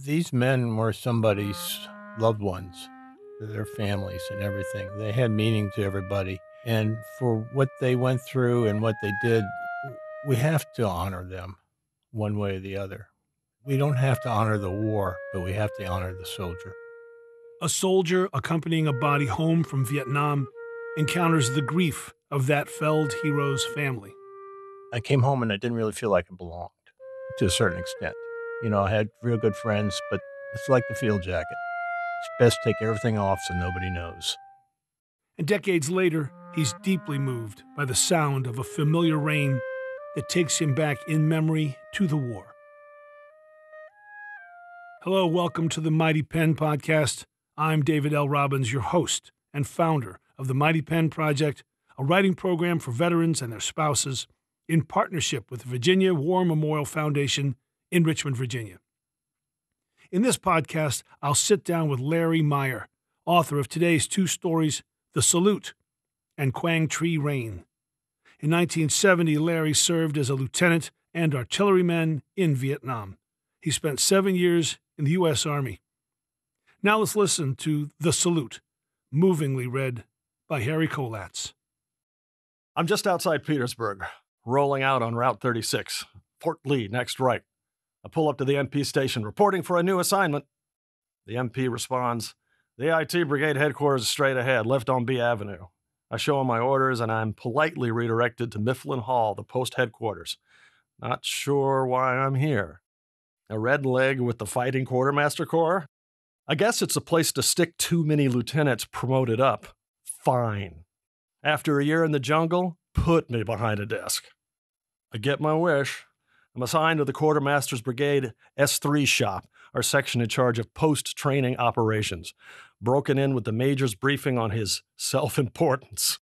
These men were somebody's loved ones, their families and everything. They had meaning to everybody. And for what they went through and what they did, we have to honor them one way or the other. We don't have to honor the war, but we have to honor the soldier. A soldier accompanying a body home from Vietnam encounters the grief of that felled hero's family. I came home and I didn't really feel like I belonged to a certain extent. I had real good friends, but it's like the field jacket. It's best to take everything off so nobody knows. And decades later, he's deeply moved by the sound of a familiar rain that takes him back in memory to the war. Hello, welcome to the Mighty Pen Podcast. I'm David L. Robbins, your host and founder of the Mighty Pen Project, a writing program for veterans and their spouses in partnership with the Virginia War Memorial Foundation in Richmond, Virginia. In this podcast, I'll sit down with Larry Meier, author of today's two stories, The Salute and Quang Tri Rain. In 1970, Larry served as a lieutenant and artilleryman in Vietnam. He spent 7 years in the U.S. Army. Now let's listen to The Salute, movingly read by Harry Kollatz. I'm just outside Petersburg, rolling out on Route 36. Fort Lee, next right. I pull up to the MP station, reporting for a new assignment. The MP responds, "The IT Brigade headquarters is straight ahead, left on B Avenue." I show him my orders, and I'm politely redirected to Mifflin Hall, the post headquarters. Not sure why I'm here. A red leg with the fighting quartermaster corps? I guess it's a place to stick too many lieutenants promoted up. Fine. After a year in the jungle, put me behind a desk. I get my wish. I'm assigned to the Quartermaster's Brigade S3 shop, our section in charge of post-training operations, broken in with the Major's briefing on his self-importance.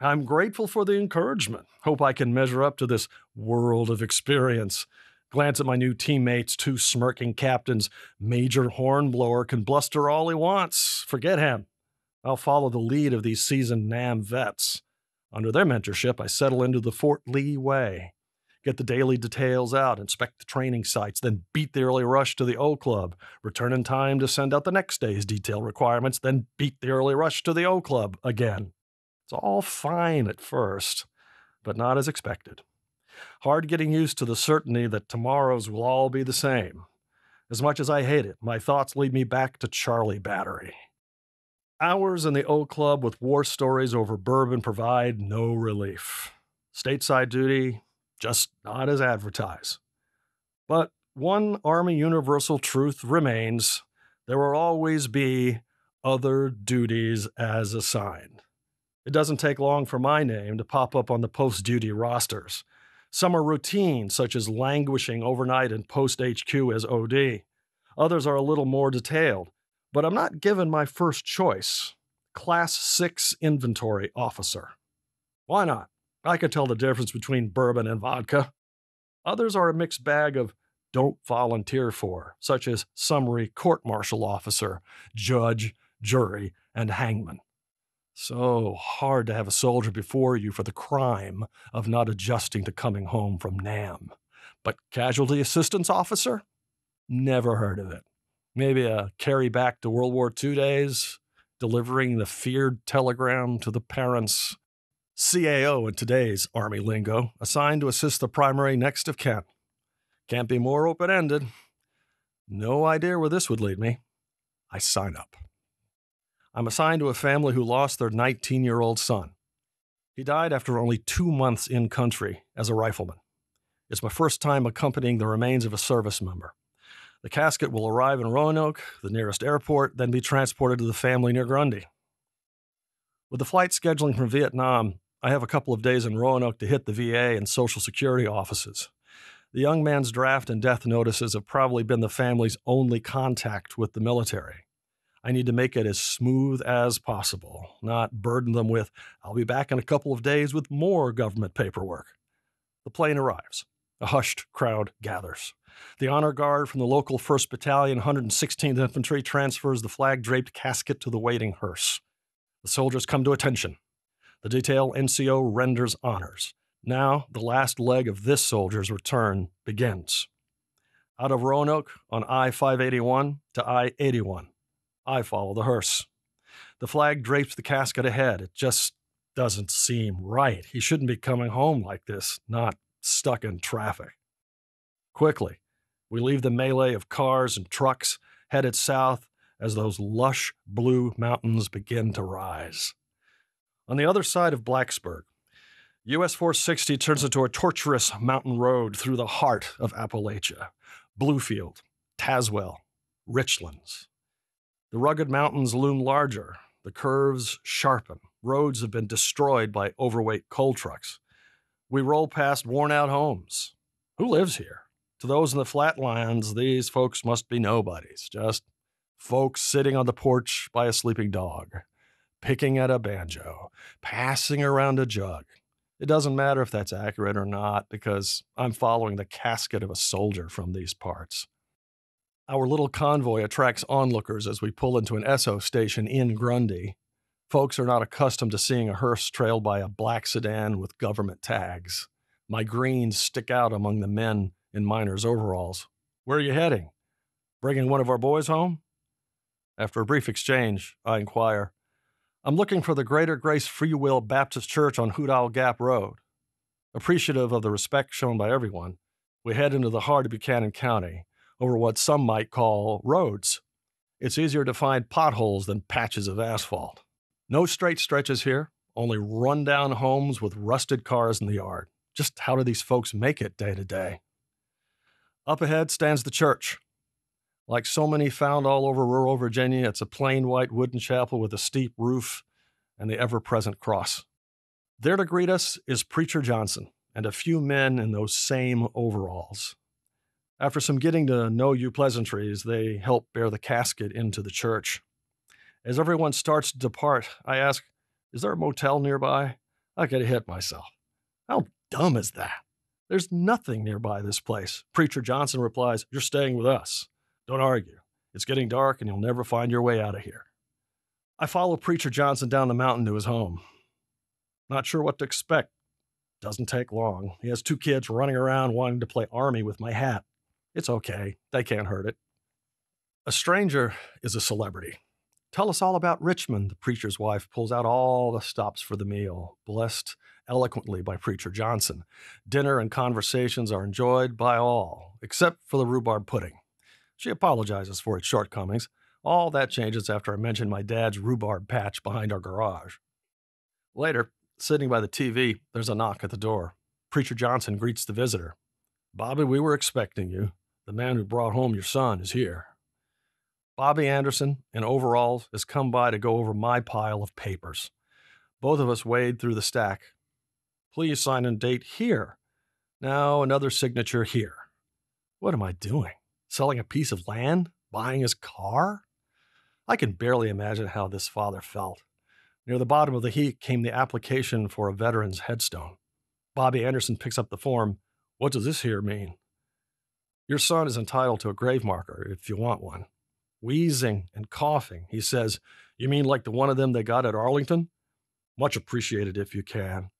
I'm grateful for the encouragement. Hope I can measure up to this world of experience. Glance at my new teammates, two smirking captains. Major Hornblower can bluster all he wants. Forget him. I'll follow the lead of these seasoned NAM vets. Under their mentorship, I settle into the Fort Lee way. Get the daily details out, inspect the training sites, then beat the early rush to the O Club, return in time to send out the next day's detail requirements, then beat the early rush to the O Club again. It's all fine at first, but not as expected. Hard getting used to the certainty that tomorrow's will all be the same. As much as I hate it, my thoughts lead me back to Charlie Battery. Hours in the O Club with war stories over bourbon provide no relief. Stateside duty, just not as advertised. But one Army universal truth remains: there will always be other duties as assigned. It doesn't take long for my name to pop up on the post-duty rosters. Some are routine, such as languishing overnight in post-HQ as OD. Others are a little more detailed, but I'm not given my first choice: Class 6 Inventory Officer. Why not? I could tell the difference between bourbon and vodka. Others are a mixed bag of don't volunteer for, such as Summary Court-Martial Officer, Judge, Jury, and Hangman. So hard to have a soldier before you for the crime of not adjusting to coming home from NAM. But Casualty Assistance Officer? Never heard of it. Maybe a carry back to World War II days, delivering the feared telegram to the parents. CAO in today's Army lingo, assigned to assist the primary next of kin. Can't be more open-ended. No idea where this would lead me. I sign up. I'm assigned to a family who lost their 19-year-old son. He died after only 2 months in country as a rifleman. It's my first time accompanying the remains of a service member. The casket will arrive in Roanoke, the nearest airport, then be transported to the family near Grundy. With the flight scheduling from Vietnam, I have a couple of days in Roanoke to hit the VA and Social Security offices. The young man's draft and death notices have probably been the family's only contact with the military. I need to make it as smooth as possible, not burden them with, "I'll be back in a couple of days with more government paperwork." The plane arrives. A hushed crowd gathers. The honor guard from the local 1st Battalion, 116th Infantry transfers the flag-draped casket to the waiting hearse. The soldiers come to attention. The detail NCO renders honors. Now, the last leg of this soldier's return begins. Out of Roanoke on I-581 to I-81. I follow the hearse. The flag drapes the casket ahead. It just doesn't seem right. He shouldn't be coming home like this, not stuck in traffic. Quickly, we leave the melee of cars and trucks, headed south as those lush blue mountains begin to rise. On the other side of Blacksburg, US 460 turns into a tortuous mountain road through the heart of Appalachia. Bluefield, Tazewell, Richlands. The rugged mountains loom larger. The curves sharpen. Roads have been destroyed by overweight coal trucks. We roll past worn-out homes. Who lives here? To those in the flatlands, these folks must be nobodies, just folks sitting on the porch by a sleeping dog, picking at a banjo, passing around a jug. It doesn't matter if that's accurate or not, because I'm following the casket of a soldier from these parts. Our little convoy attracts onlookers as we pull into an Esso station in Grundy. Folks are not accustomed to seeing a hearse trailed by a black sedan with government tags. My greens stick out among the men in miners' overalls. Where are you heading? Bringing one of our boys home? After a brief exchange, I inquire, I'm looking for the Greater Grace Free Will Baptist Church on Hoot Owl Gap Road. Appreciative of the respect shown by everyone, we head into the heart of Buchanan County, over what some might call roads. It's easier to find potholes than patches of asphalt. No straight stretches here, only run-down homes with rusted cars in the yard. Just how do these folks make it day to day? Up ahead stands the church. Like so many found all over rural Virginia, it's a plain white wooden chapel with a steep roof and the ever-present cross. There to greet us is Preacher Johnson and a few men in those same overalls. After some getting to know you pleasantries, they help bear the casket into the church. As everyone starts to depart, I ask, is there a motel nearby? I could hit myself. How dumb is that? There's nothing nearby this place. Preacher Johnson replies, you're staying with us. Don't argue. It's getting dark and you'll never find your way out of here. I follow Preacher Johnson down the mountain to his home. Not sure what to expect. Doesn't take long. He has 2 kids running around wanting to play army with my hat. It's okay. They can't hurt it. A stranger is a celebrity. Tell us all about Richmond. The preacher's wife pulls out all the stops for the meal, blessed eloquently by Preacher Johnson. Dinner and conversations are enjoyed by all, except for the rhubarb pudding. She apologizes for its shortcomings. All that changes after I mention my dad's rhubarb patch behind our garage. Later, sitting by the TV, there's a knock at the door. Preacher Johnson greets the visitor. Bobby, we were expecting you. The man who brought home your son is here. Bobby Anderson, in overalls, has come by to go over my pile of papers. Both of us wade through the stack. Please sign and date here. Now another signature here. What am I doing? Selling a piece of land? Buying his car? I can barely imagine how this father felt. Near the bottom of the heap came the application for a veteran's headstone. Bobby Anderson picks up the form. What does this here mean? Your son is entitled to a grave marker if you want one. Wheezing and coughing, he says, you mean like the one of them they got at Arlington? Much appreciated if you can.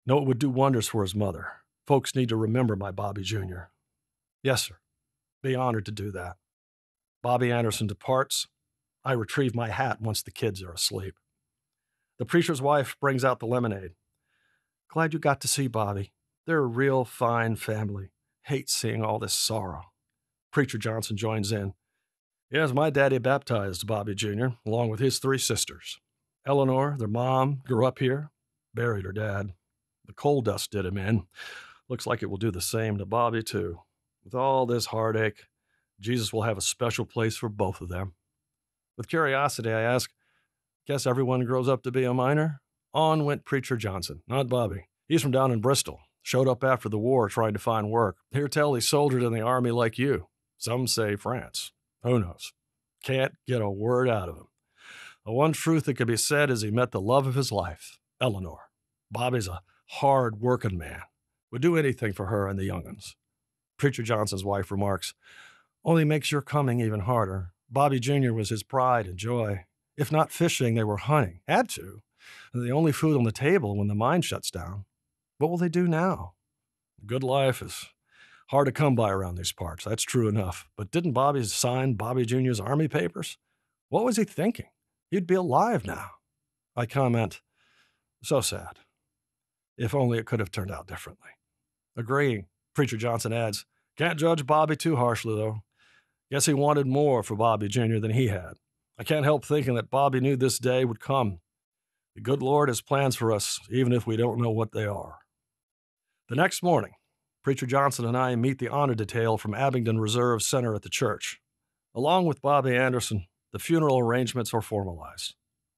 Know it would do wonders for his mother. Folks need to remember my Bobby Jr. Yes, sir. Be honored to do that. Bobby Anderson departs. I retrieve my hat once the kids are asleep. The preacher's wife brings out the lemonade. Glad you got to see Bobby. They're a real fine family. Hate seeing all this sorrow. Preacher Johnson joins in. Yes, my daddy baptized Bobby Jr., along with his 3 sisters. Eleanor, their mom, grew up here, buried her dad. The coal dust did him in. Looks like it will do the same to Bobby, too. With all this heartache, Jesus will have a special place for both of them. With curiosity, I ask, guess everyone grows up to be a miner? On went Preacher Johnson, not Bobby. He's from down in Bristol. Showed up after the war trying to find work. Hear tell he soldiered in the army like you. Some say France. Who knows? Can't get a word out of him. The one truth that can be said is he met the love of his life, Eleanor. Bobby's a hard-working man. Would do anything for her and the young'uns. Preacher Johnson's wife remarks, only makes your coming even harder. Bobby Jr. was his pride and joy. If not fishing, they were hunting. Had to. The only food on the table when the mine shuts down. What will they do now? Good life is Hard to come by around these parts, that's true enough. But didn't Bobby sign Bobby Jr.'s Army papers? What was he thinking? He'd be alive now. I comment, so sad. If only it could have turned out differently. Agreeing, Preacher Johnson adds, can't judge Bobby too harshly, though. Guess he wanted more for Bobby Jr. than he had. I can't help thinking that Bobby knew this day would come. The good Lord has plans for us, even if we don't know what they are. The next morning, Preacher Johnson and I meet the honor detail from Abingdon Reserve Center at the church. Along with Bobby Anderson, the funeral arrangements are formalized.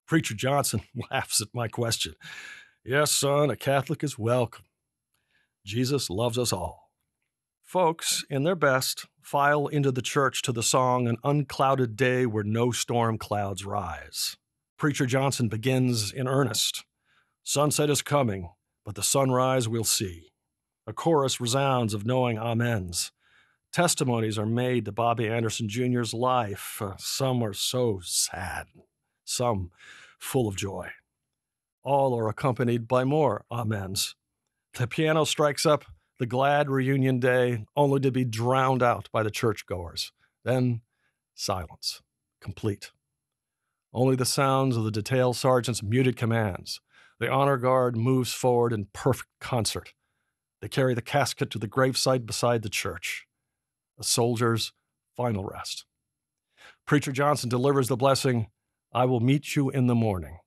Preacher Johnson laughs at my question. Yes, son, a Catholic is welcome. Jesus loves us all. Folks, in their best, file into the church to the song An Unclouded Day Where No Storm Clouds Rise. Preacher Johnson begins in earnest. Sunset is coming, but the sunrise we'll see. A chorus resounds of knowing amens. Testimonies are made to Bobby Anderson Jr.'s life. Some are so sad, some full of joy. All are accompanied by more amens. The piano strikes up the glad reunion day, only to be drowned out by the churchgoers. Then silence, complete. Only the sounds of the detail sergeant's muted commands. The honor guard moves forward in perfect concert. They carry the casket to the gravesite beside the church. A soldier's final rest. Preacher Johnson delivers the blessing, I will meet you in the morning.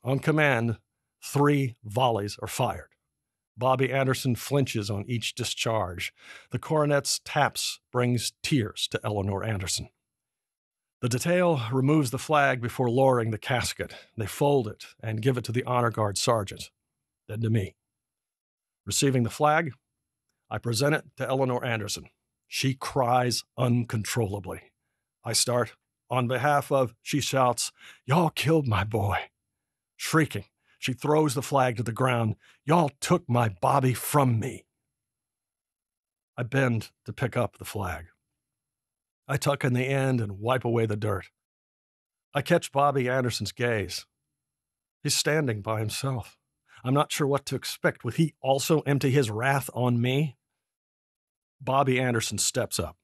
On command, 3 volleys are fired. Bobby Anderson flinches on each discharge. The cornet's taps brings tears to Eleanor Anderson. The detail removes the flag before lowering the casket. They fold it and give it to the honor guard sergeant, then to me. Receiving the flag, I present it to Eleanor Anderson. She cries uncontrollably. I start, on behalf of, she shouts, y'all killed my boy. Shrieking, she throws the flag to the ground. Y'all took my Bobby from me. I bend to pick up the flag. I tuck in the end and wipe away the dirt. I catch Bobby Anderson's gaze. He's standing by himself. I'm not sure what to expect. Would he also empty his wrath on me? Bobby Anderson steps up.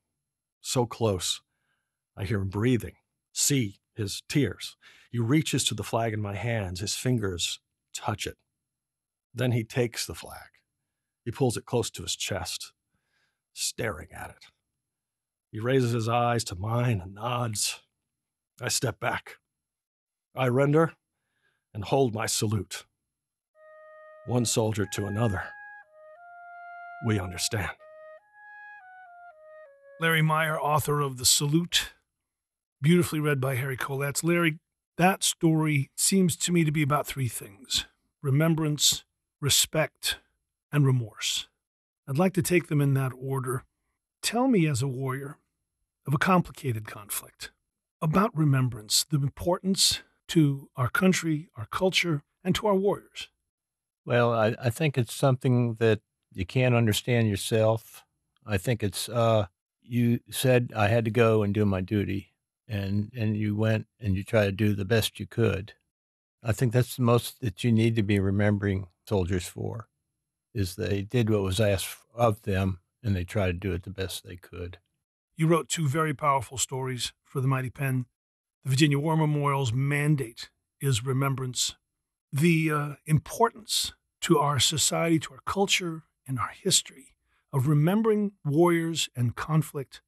So close. I hear him breathing, see his tears. He reaches to the flag in my hands. His fingers touch it. Then he takes the flag. He pulls it close to his chest, staring at it. He raises his eyes to mine and nods. I step back. I render and hold my salute. One soldier to another. We understand. Larry Meier, author of The Salute, beautifully read by Harry Kollatz. Larry, that story seems to me to be about 3 things: remembrance, respect, and remorse. I'd like to take them in that order. Tell me, as a warrior of a complicated conflict, about remembrance, the importance to our country, our culture, and to our warriors. Well, I think it's something that you can't understand yourself. I think it's, you said I had to go and do my duty, and you went and you tried to do the best you could. I think that's the most that you need to be remembering soldiers for, is they did what was asked of them, and they tried to do it the best they could. You wrote 2 very powerful stories for the Mighty Pen. The Virginia War Memorial's mandate is remembrance. The importance to our society, to our culture, and our history of remembering warriors and conflict.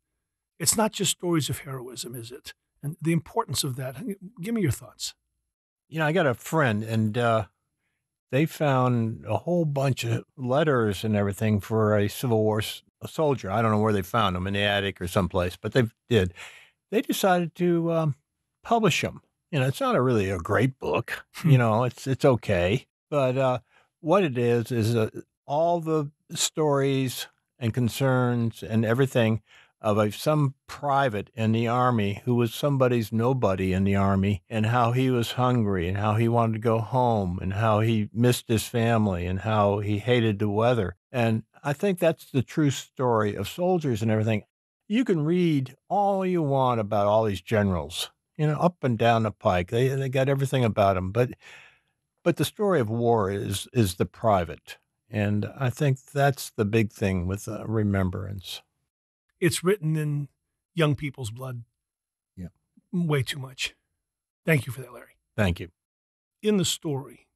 It's not just stories of heroism, is it? And the importance of that. Give me your thoughts. You know, I got a friend, and they found a whole bunch of letters and everything for a Civil War soldier. I don't know where they found them, in the attic or someplace, but they did. They decided to publish them. You know, it's not really a great book. You know, it's okay. But what it is all the stories and concerns and everything of some private in the Army who was somebody's nobody in the Army, and how he was hungry and how he wanted to go home and how he missed his family and how he hated the weather. And I think that's the true story of soldiers and everything. You can read all you want about all these generals, you know, up and down the pike. They got everything about them. But the story of war is the private. And I think that's the big thing with remembrance. It's written in young people's blood. Yeah. Way too much. Thank you for that, Larry. Thank you. In the story,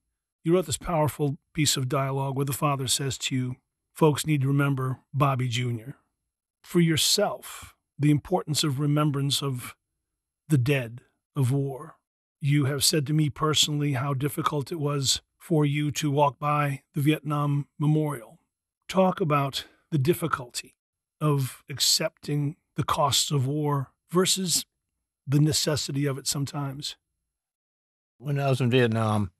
you wrote this powerful piece of dialogue where the father says to you, folks need to remember Bobby Jr. For yourself, the importance of remembrance of the dead of war. You have said to me personally how difficult it was for you to walk by the Vietnam Memorial. Talk about the difficulty of accepting the costs of war versus the necessity of it sometimes. When I was in Vietnam,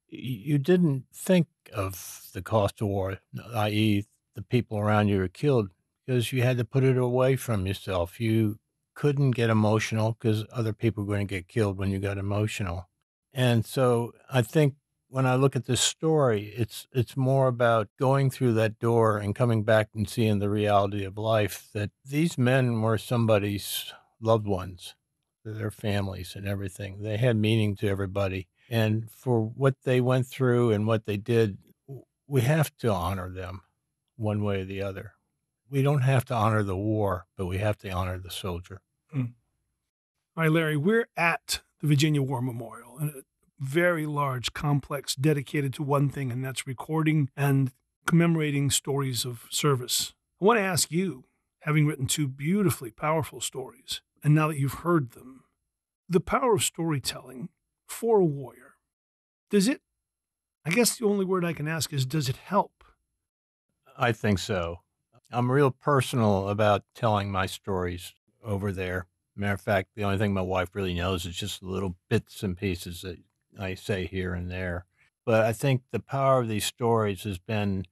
you didn't think of the cost of war, i.e., the people around you were killed, because you had to put it away from yourself. You couldn't get emotional because other people were going to get killed when you got emotional. And so I think when I look at this story, it's more about going through that door and coming back and seeing the reality of life, that these men were somebody's loved ones, their families and everything. They had meaning to everybody. And for what they went through and what they did, we have to honor them one way or the other. We don't have to honor the war, but we have to honor the soldier. All right, Larry, we're at the Virginia War Memorial, a very large complex dedicated to one thing, and that's recording and commemorating stories of service. I want to ask you, having written two beautifully powerful stories, and now that you've heard them, the power of storytelling for a warrior, does it, I guess the only word I can ask is, does it help? I think so. I'm real personal about telling my stories over there. Matter of fact, the only thing my wife really knows is just little bits and pieces that I say here and there. But I think the power of these stories has been,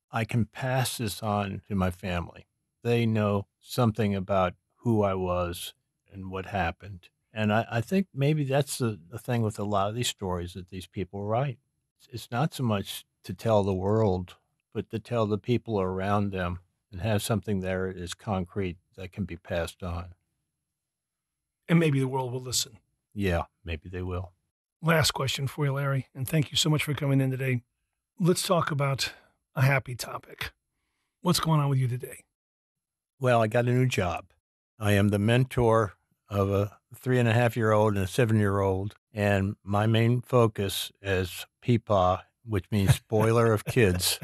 I can pass this on to my family. They know something about who I was and what happened. And I think maybe that's the thing with a lot of these stories that these people write. It's not so much to tell the world, but to tell the people around them and have something there that is concrete that can be passed on. And maybe the world will listen. Yeah, maybe they will. Last question for you, Larry, and thank you so much for coming in today. Let's talk about a happy topic. What's going on with you today? Well, I got a new job. I am the mentor of a 3.5-year-old and a 7-year-old, and my main focus as Peepaw, which means spoiler of kids,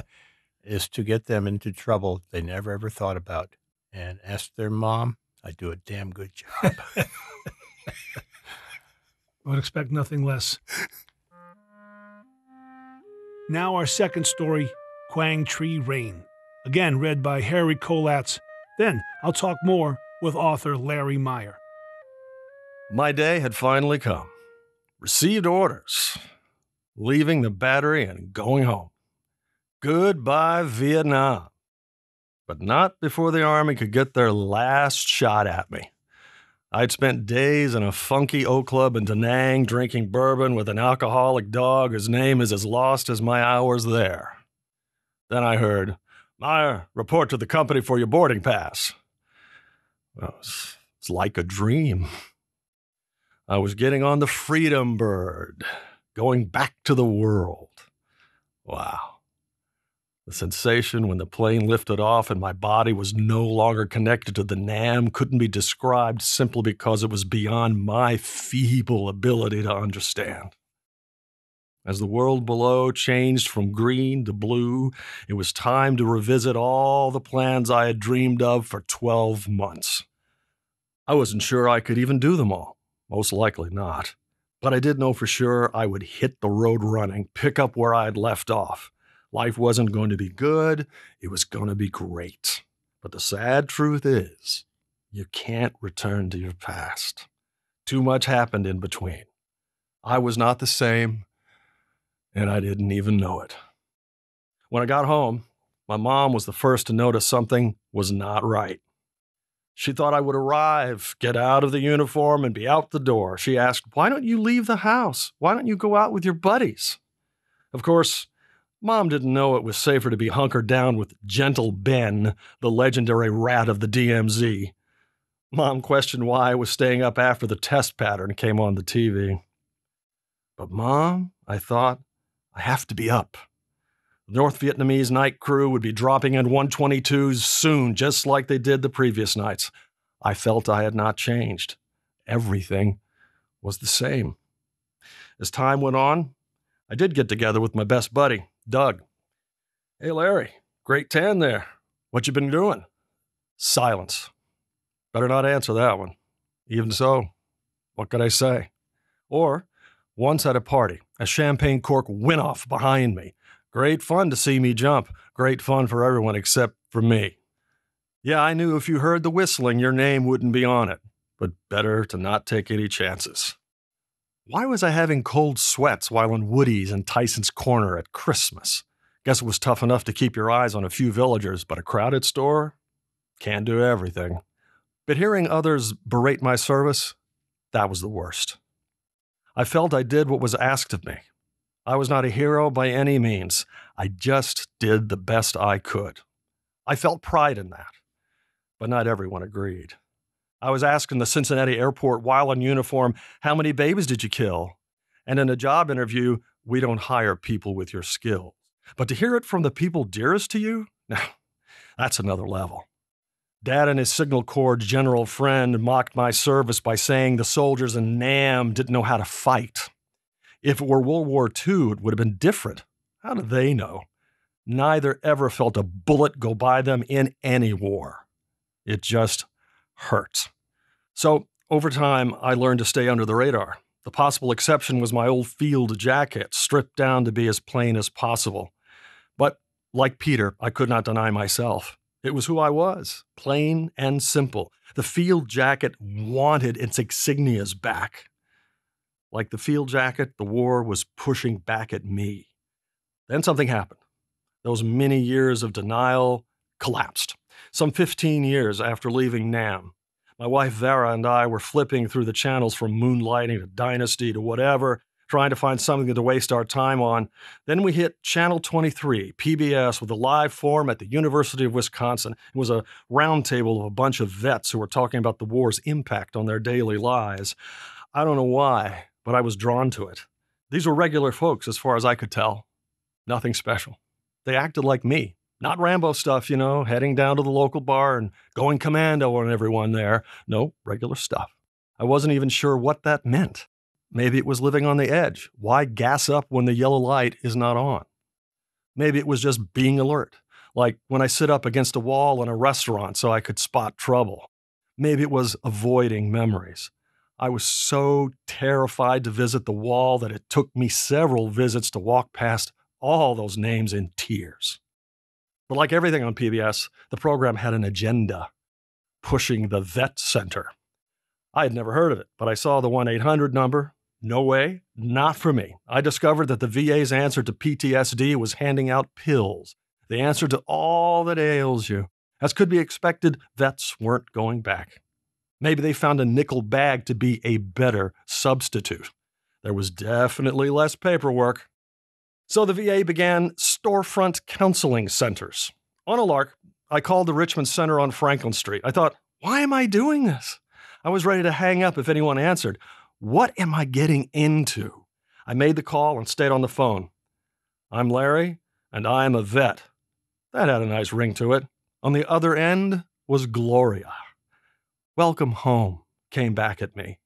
is to get them into trouble they never ever thought about. And ask their mom, I do a damn good job. I would expect nothing less. Now our second story, Quang Tri Rain. Again, read by Harry Kollatz. Then I'll talk more with author Larry Meier. My day had finally come. Received orders. Leaving the battery and going home. Goodbye, Vietnam. But not before the Army could get their last shot at me. I'd spent days in a funky oak club in Da Nang drinking bourbon with an alcoholic dog whose name is as lost as my hours there. Then I heard, Meier, report to the company for your boarding pass. Well, it's like a dream. I was getting on the Freedom Bird, going back to the world. Wow. The sensation when the plane lifted off and my body was no longer connected to the NAM couldn't be described simply because it was beyond my feeble ability to understand. As the world below changed from green to blue, it was time to revisit all the plans I had dreamed of for 12 months. I wasn't sure I could even do them all. Most likely not. But I did know for sure I would hit the road running, pick up where I had left off. Life wasn't going to be good, it was going to be great. But the sad truth is, you can't return to your past. Too much happened in between. I was not the same, and I didn't even know it. When I got home, my mom was the first to notice something was not right. She thought I would arrive, get out of the uniform, and be out the door. She asked, why don't you leave the house? Why don't you go out with your buddies? Of course, Mom didn't know it was safer to be hunkered down with Gentle Ben, the legendary rat of the DMZ. Mom questioned why I was staying up after the test pattern came on the TV. But Mom, I thought, I have to be up. The North Vietnamese night crew would be dropping in 122s soon, just like they did the previous nights. I felt I had not changed. Everything was the same. As time went on, I did get together with my best buddy, Doug. "Hey, Larry, great tan there. What you been doing?" Silence. Better not answer that one. Even so, what could I say? Or, once at a party, a champagne cork went off behind me. Great fun to see me jump. Great fun for everyone except for me. Yeah, I knew if you heard the whistling, your name wouldn't be on it, but better to not take any chances. Why was I having cold sweats while in Woody's and Tyson's Corner at Christmas? Guess it was tough enough to keep your eyes on a few villagers, but a crowded store? Can't do everything. But hearing others berate my service, that was the worst. I felt I did what was asked of me. I was not a hero by any means. I just did the best I could. I felt pride in that, but not everyone agreed. I was asked in the Cincinnati airport while in uniform, "How many babies did you kill?" And in a job interview, "We don't hire people with your skills." But to hear it from the people dearest to you, now, that's another level. Dad and his Signal Corps general friend mocked my service by saying the soldiers in Nam didn't know how to fight. If it were World War II, it would have been different. How do they know? Neither ever felt a bullet go by them in any war. It just hurt. So, over time, I learned to stay under the radar. The possible exception was my old field jacket, stripped down to be as plain as possible. But, like Peter, I could not deny myself. It was who I was, plain and simple. The field jacket wanted its insignias back. Like the field jacket, the war was pushing back at me. Then something happened. Those many years of denial collapsed. Some 15 years after leaving Nam, my wife Vera and I were flipping through the channels from Moonlighting to Dynasty to whatever, trying to find something to waste our time on. Then we hit Channel 23, PBS, with a live forum at the University of Wisconsin. It was a roundtable of a bunch of vets who were talking about the war's impact on their daily lives. I don't know why, but I was drawn to it. These were regular folks as far as I could tell. Nothing special. They acted like me. Not Rambo stuff, heading down to the local bar and going commando on everyone there. No, regular stuff. I wasn't even sure what that meant. Maybe it was living on the edge. Why gas up when the yellow light is not on? Maybe it was just being alert, like when I sit up against a wall in a restaurant so I could spot trouble. Maybe it was avoiding memories. I was so terrified to visit the wall that it took me several visits to walk past all those names in tears. But like everything on PBS, the program had an agenda, pushing the Vet Center. I had never heard of it, but I saw the 1-800 number. No way, not for me. I discovered that the VA's answer to PTSD was handing out pills, the answer to all that ails you. As could be expected, vets weren't going back. Maybe they found a nickel bag to be a better substitute. There was definitely less paperwork. So the VA began storefront counseling centers. On a lark, I called the Richmond Center on Franklin Street. I thought, why am I doing this? I was ready to hang up if anyone answered. What am I getting into? I made the call and stayed on the phone. "I'm Larry, and I'm a vet." That had a nice ring to it. On the other end was Gloria. "Welcome home," came back at me.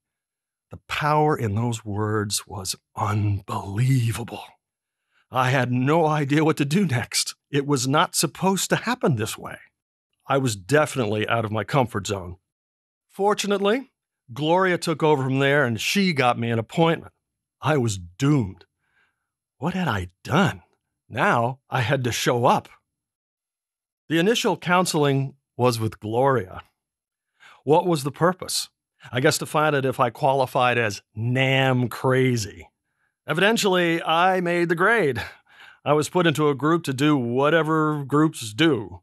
The power in those words was unbelievable. I had no idea what to do next. It was not supposed to happen this way. I was definitely out of my comfort zone. Fortunately, Gloria took over from there and she got me an appointment. I was doomed. What had I done? Now I had to show up. The initial counseling was with Gloria. What was the purpose? I guess to find out if I qualified as Nam crazy. Evidently, I made the grade. I was put into a group to do whatever groups do.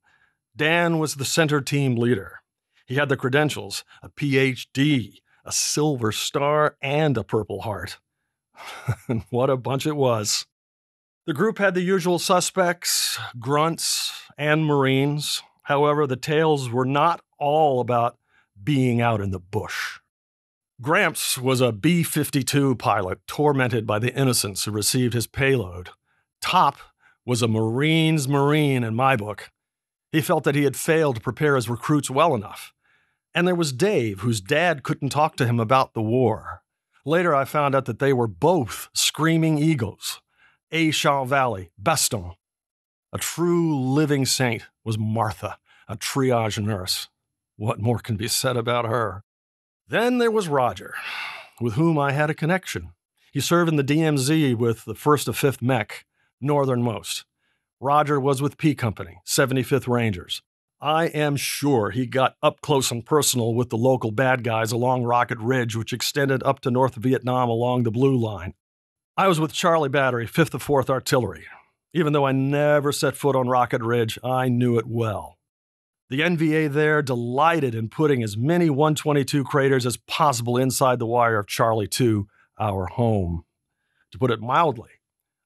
Dan was the center team leader. He had the credentials, a PhD, a silver star, and a Purple Heart. And what a bunch it was. The group had the usual suspects, grunts, and Marines. However, the tales were not all about being out in the bush. Gramps was a B-52 pilot tormented by the innocents who received his payload. Top was a Marine's Marine in my book. He felt that he had failed to prepare his recruits well enough. And there was Dave, whose dad couldn't talk to him about the war. Later, I found out that they were both screaming eagles. Champ Valley, Baston. A true living saint was Martha, a triage nurse. What more can be said about her? Then there was Roger, with whom I had a connection. He served in the DMZ with the 1st of 5th Mech, northernmost. Roger was with P Company, 75th Rangers. I am sure he got up close and personal with the local bad guys along Rocket Ridge, which extended up to North Vietnam along the Blue Line. I was with Charlie Battery, 5th of 4th Artillery. Even though I never set foot on Rocket Ridge, I knew it well. The NVA there delighted in putting as many 122 craters as possible inside the wire of Charlie 2, our home. To put it mildly,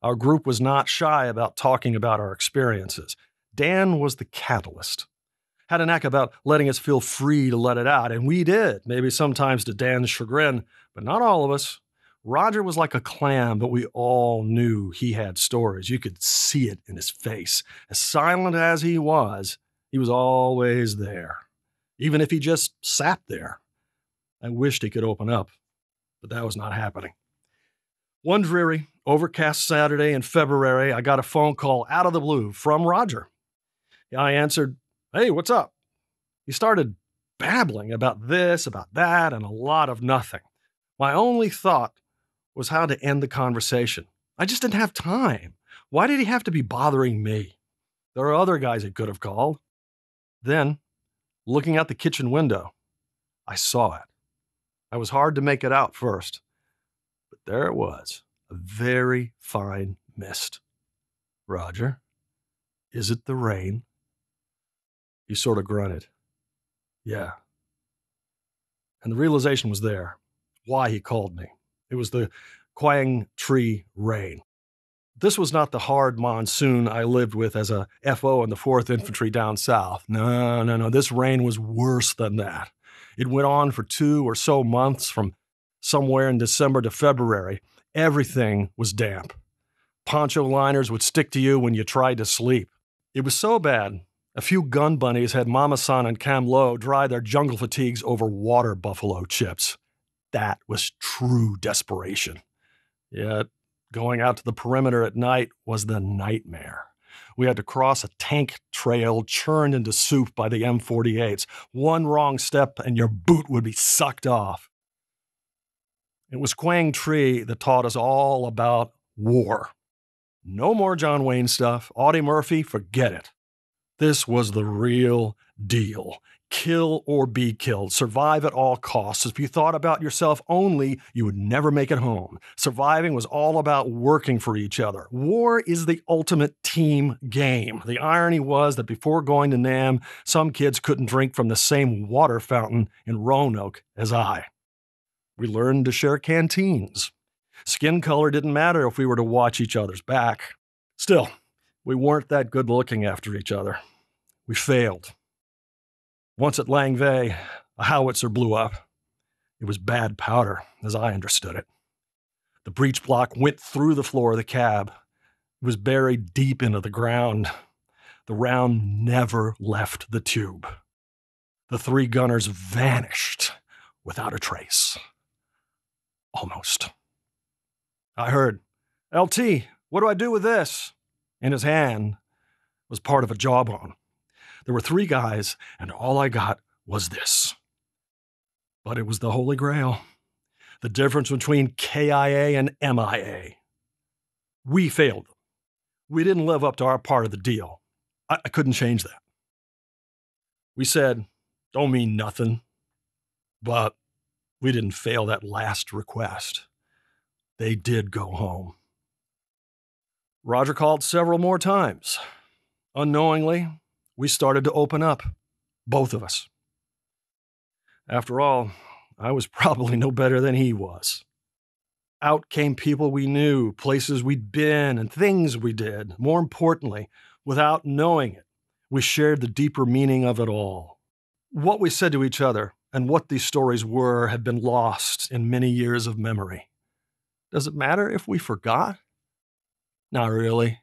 our group was not shy about talking about our experiences. Dan was the catalyst. Had a knack about letting us feel free to let it out, and we did, maybe sometimes to Dan's chagrin, but not all of us. Roger was like a clam, but we all knew he had stories. You could see it in his face. As silent as he was always there, even if he just sat there. I wished he could open up, but that was not happening. One dreary, overcast Saturday in February, I got a phone call out of the blue from Roger. I answered, "Hey, what's up?" He started babbling about this, about that, and a lot of nothing. My only thought was how to end the conversation. I just didn't have time. Why did he have to be bothering me? There are other guys he could have called. Then, looking out the kitchen window, I saw it. I was hard to make it out first, but there it was, a very fine mist. "Roger, is it the rain?" He sort of grunted. "Yeah." And the realization was there, why he called me. It was the Quang Tri Rain. This was not the hard monsoon I lived with as a FO in the 4th Infantry down south. No. This rain was worse than that. It went on for 2 or so months, from somewhere in December to February. Everything was damp. Poncho liners would stick to you when you tried to sleep. It was so bad, a few gun bunnies had Mama San and Cam Lo dry their jungle fatigues over water buffalo chips. That was true desperation. Yet, going out to the perimeter at night was the nightmare. We had to cross a tank trail churned into soup by the M48s. One wrong step and your boot would be sucked off. It was Quang Tri that taught us all about war. No more John Wayne stuff. Audie Murphy, forget it. This was the real deal. Kill or be killed. Survive at all costs. If you thought about yourself only, you would never make it home. Surviving was all about working for each other. War is the ultimate team game. The irony was that before going to NAM, some kids couldn't drink from the same water fountain in Roanoke as I. We learned to share canteens. Skin color didn't matter if we were to watch each other's back. Still, we weren't that good looking after each other. We failed. Once at Langvay, a howitzer blew up. It was bad powder, as I understood it. The breech block went through the floor of the cab. It was buried deep into the ground. The round never left the tube. The 3 gunners vanished without a trace. Almost. I heard, "LT, what do I do with this?" In his hand was part of a jawbone. There were 3 guys, and all I got was this. But it was the Holy Grail. The difference between KIA and MIA. We failed them. We didn't live up to our part of the deal. I couldn't change that. We said, "Don't mean nothing," but we didn't fail that last request. They did go home. Roger called several more times. Unknowingly, we started to open up, both of us. After all, I was probably no better than he was. Out came people we knew, places we'd been, and things we did. More importantly, without knowing it, we shared the deeper meaning of it all. What we said to each other and what these stories were had been lost in many years of memory. Does it matter if we forgot? Not really.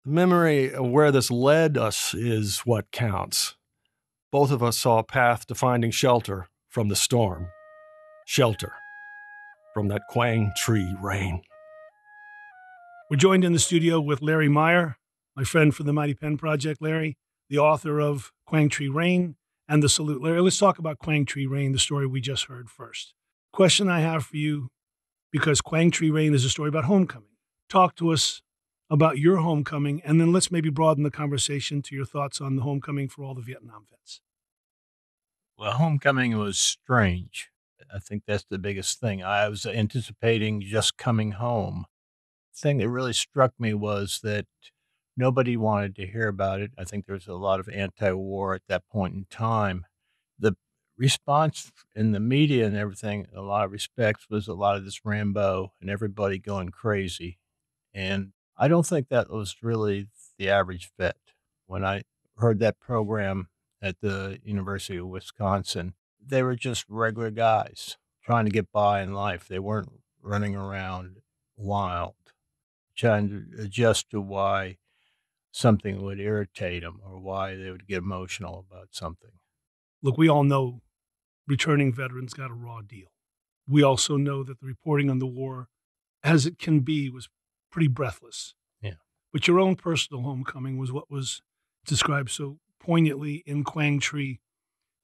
Memory of where this led us is what counts. Both of us saw a path to finding shelter from the storm. Shelter from that Quang Tri Rain. We're joined in the studio with Larry Meier, my friend from the Mighty Pen Project. Larry, the author of Quang Tri Rain and The Salute. Larry, let's talk about Quang Tri Rain, the story we just heard first. Question I have for you, because Quang Tri Rain is a story about homecoming. Talk to us about your homecoming, and then let's maybe broaden the conversation to your thoughts on the homecoming for all the Vietnam vets. Well, homecoming was strange. I think that's the biggest thing. I was anticipating just coming home. The thing that really struck me was that nobody wanted to hear about it. I think there was a lot of anti-war at that point in time. The response in the media and everything, in a lot of respects, was a lot of this Rambo and everybody going crazy. And I don't think that was really the average vet. When I heard that program at the University of Wisconsin, they were just regular guys trying to get by in life. They weren't running around wild, trying to adjust to why something would irritate them or why they would get emotional about something. Look, we all know returning veterans got a raw deal. We also know that the reporting on the war, as it can be, was pretty breathless. Yeah. But your own personal homecoming was what was described so poignantly in Quang Tri.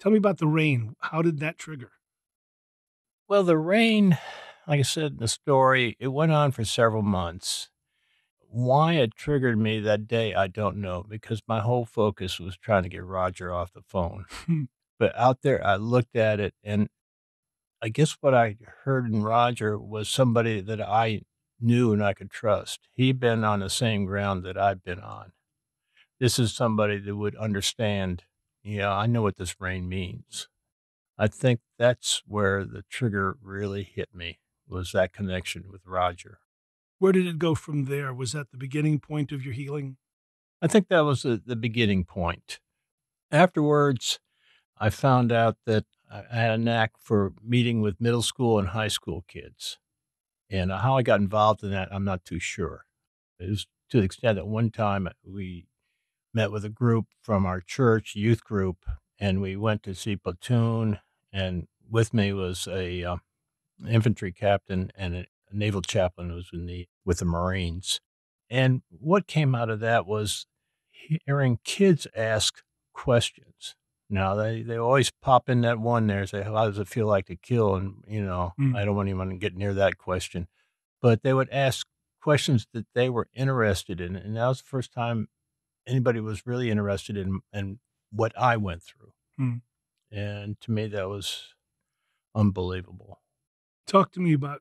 Tell me about the rain. How did that trigger? Well, the rain, like I said in the story, it went on for several months. Why it triggered me that day, I don't know, because my whole focus was trying to get Roger off the phone. But out there, I looked at it, and I guess what I heard in Roger was somebody that I knew and I could trust. He'd been on the same ground that I've been on. This is somebody that would understand, yeah, I know what this rain means. I think that's where the trigger really hit me, was that connection with Roger. Where did it go from there? Was that the beginning point of your healing? I think that was the beginning point. Afterwards, I found out that I had a knack for meeting with middle school and high school kids. And how I got involved in that, I'm not too sure. It was to the extent that one time we met with a group from our church, youth group, and we went to see Platoon. And with me was a infantry captain and a naval chaplain who was with the Marines. And what came out of that was hearing kids ask questions. Now, they always pop in that one there and say, how does it feel like to kill? And, I don't even want to get near that question. But they would ask questions that they were interested in. And that was the first time anybody was really interested in what I went through. Hmm. And to me, that was unbelievable. Talk to me about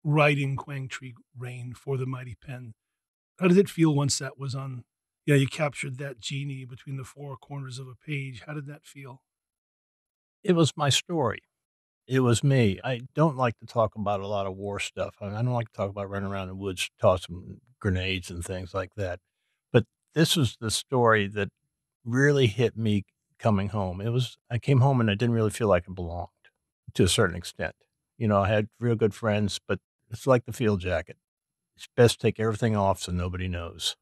writing Quang Tri Rain for the Mighty Pen. How did it feel once that was on? Yeah, you captured that genie between the four corners of a page. How did that feel? It was my story. It was me. I don't like to talk about a lot of war stuff. I don't like to talk about running around the woods, tossing grenades and things like that. But this was the story that really hit me coming home. I came home and I didn't really feel like I belonged to a certain extent. I had real good friends, but it's like the field jacket. It's best to take everything off so nobody knows.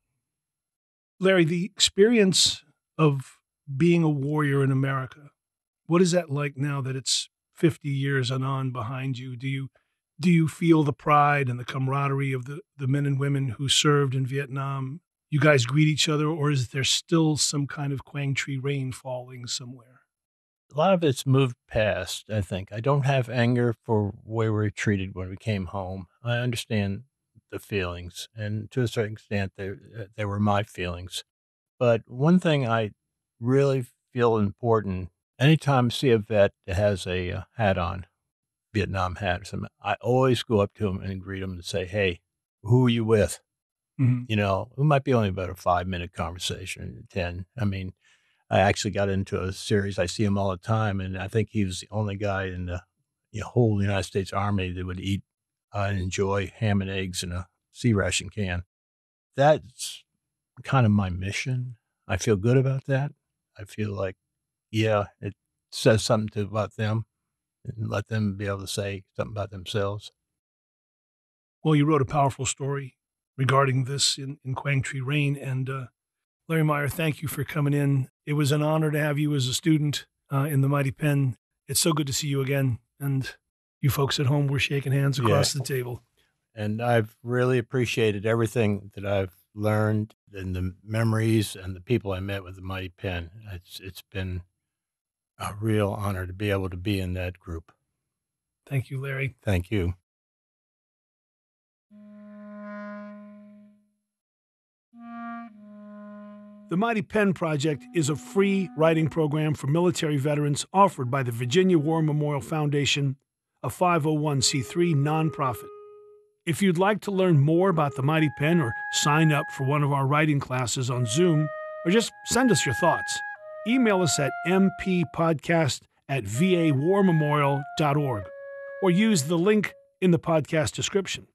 Larry, the experience of being a warrior in America, what is that like now that it's 50 years and on behind you? Do you feel the pride and the camaraderie of the men and women who served in Vietnam? You guys greet each other, or is there still some kind of Quang Tri Rain falling somewhere? A lot of it's moved past, I think. I don't have anger for where we were treated when we came home. I understand the feelings, and to a certain extent, they were my feelings. But one thing I really feel important, anytime I see a vet that has a hat on, Vietnam hat or something, I always go up to him and greet him and say, "Hey, who are you with?" Mm-hmm. It might be only about a 5-minute conversation, 10. I mean, I actually got into a series. I see him all the time, and I think he was the only guy in the whole United States Army that would eat and enjoy ham and eggs in a sea ration can. That's kind of my mission. I feel good about that. I feel like, yeah, it says something about them and let them be able to say something about themselves. Well, you wrote a powerful story, regarding this in Quang Tri Rain. And Larry Meier, thank you for coming in. It was an honor to have you as a student in the Mighty Pen. It's so good to see you again. And you folks at home, we're shaking hands across the table. And I've really appreciated everything that I've learned and the memories and the people I met with the Mighty Pen. It's been a real honor to be able to be in that group. Thank you, Larry. Thank you. The Mighty Pen Project is a free writing program for military veterans offered by the Virginia War Memorial Foundation, a 501c3 nonprofit. If you'd like to learn more about the Mighty Pen or sign up for one of our writing classes on Zoom, or just send us your thoughts, email us at mppodcast@vawarmemorial.org or use the link in the podcast description.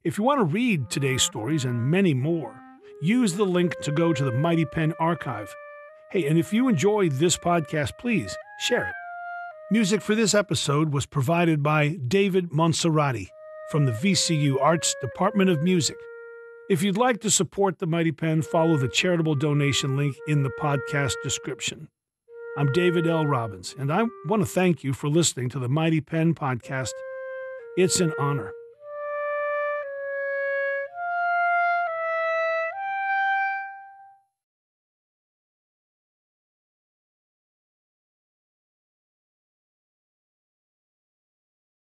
If you want to read today's stories and many more, use the link to go to the Mighty Pen archive. Hey, and if you enjoyed this podcast, please share it. Music for this episode was provided by David Monserrati from the VCU Arts Department of Music. If you'd like to support the Mighty Pen, follow the charitable donation link in the podcast description. I'm David L. Robbins, and I want to thank you for listening to the Mighty Pen podcast. It's an honor.